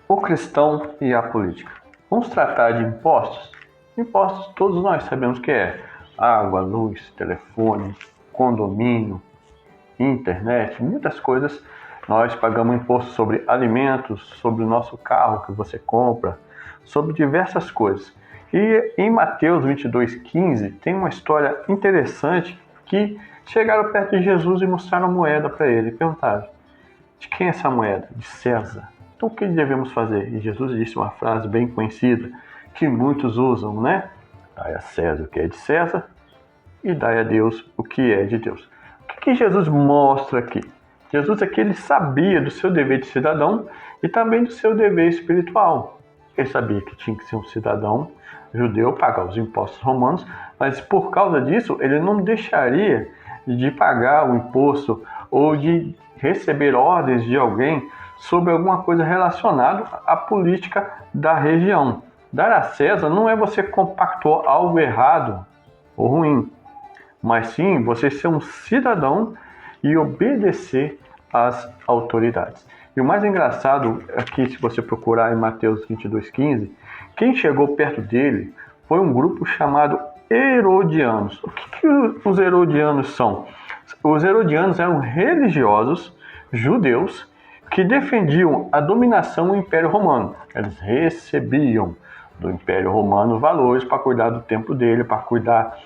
O cristão e a política. Vamos tratar de impostos? Impostos todos nós sabemos que é água, luz, telefone, condomínio, internet, muitas coisas. Nós pagamos imposto sobre alimentos, sobre o nosso carro que você compra, sobre diversas coisas. E em Mateus 22:15 tem uma história interessante que chegaram perto de Jesus e mostraram moeda para ele e perguntaram: de quem é essa moeda? De César. Então o que devemos fazer? E Jesus disse uma frase bem conhecida, que muitos usam, né? Dai a César o que é de César e dai a Deus o que é de Deus. O que Jesus mostra aqui? Jesus aqui ele sabia do seu dever de cidadão e também do seu dever espiritual. Ele sabia que tinha que ser um cidadão judeu, pagar os impostos romanos, mas por causa disso ele não deixaria de pagar o imposto ou de receber ordens de alguém sobre alguma coisa relacionada à política da região. Dar a César não é você compactuar algo errado ou ruim, mas sim você ser um cidadão e obedecer às autoridades. E o mais engraçado aqui, se você procurar em Mateus 22:15, quem chegou perto dele foi um grupo chamado Herodianos. O que os Herodianos são? Os Herodianos eram religiosos judeus que defendiam a dominação do Império Romano. Eles recebiam do Império Romano valores para cuidar do templo dele, para cuidar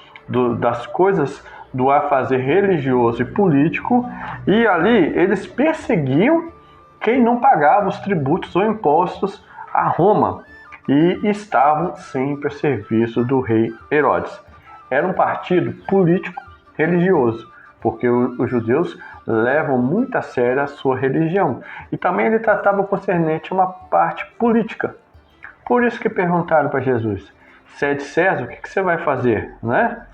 das coisas do afazer religioso e político, e ali eles perseguiam quem não pagava os tributos ou impostos a Roma e estavam sempre a serviço do rei Herodes. Era um partido político religioso, porque os judeus levam muito a sério a sua religião. E também ele tratava concernente uma parte política. Por isso que perguntaram para Jesus: se é de César, o que você vai fazer? Né?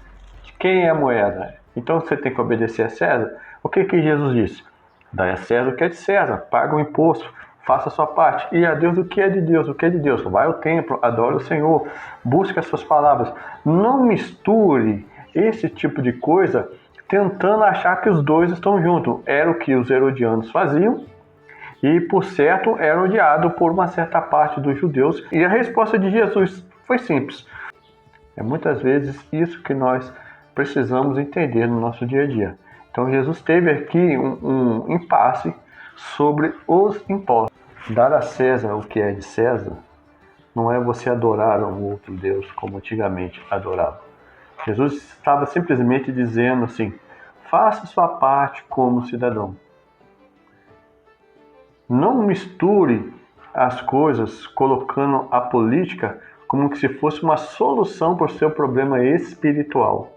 De quem é a moeda? Então você tem que obedecer a César? O que Jesus disse? Dai a César o que é de César, paga o imposto, faça a sua parte. E a Deus o que é de Deus? O que é de Deus? Vai ao templo, adore o Senhor, busque as suas palavras. Não misture esse tipo de coisa tentando achar que os dois estão juntos. Era o que os herodianos faziam e, por certo, era odiado por uma certa parte dos judeus. E a resposta de Jesus foi simples. É muitas vezes isso que nós precisamos entender no nosso dia a dia. Então Jesus teve aqui um impasse sobre os impostos. Dar a César o que é de César não é você adorar um outro Deus como antigamente adorava. Jesus estava simplesmente dizendo assim: faça sua parte como cidadão. Não misture as coisas colocando a política como se fosse uma solução para o seu problema espiritual.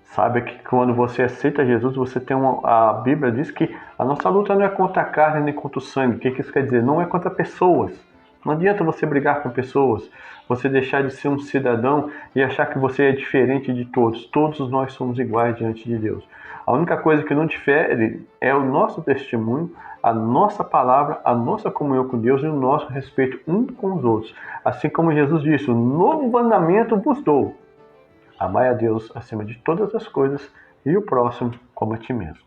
Sabe que quando você aceita Jesus, você tem a Bíblia diz que a nossa luta não é contra a carne nem contra o sangue. O que isso quer dizer? Não é contra pessoas. Não adianta você brigar com pessoas, você deixar de ser um cidadão e achar que você é diferente de todos. Todos nós somos iguais diante de Deus. A única coisa que não difere é o nosso testemunho, a nossa palavra, a nossa comunhão com Deus e o nosso respeito uns com os outros. Assim como Jesus disse: um novo mandamento vos dou: amai a Deus acima de todas as coisas e o próximo como a ti mesmo.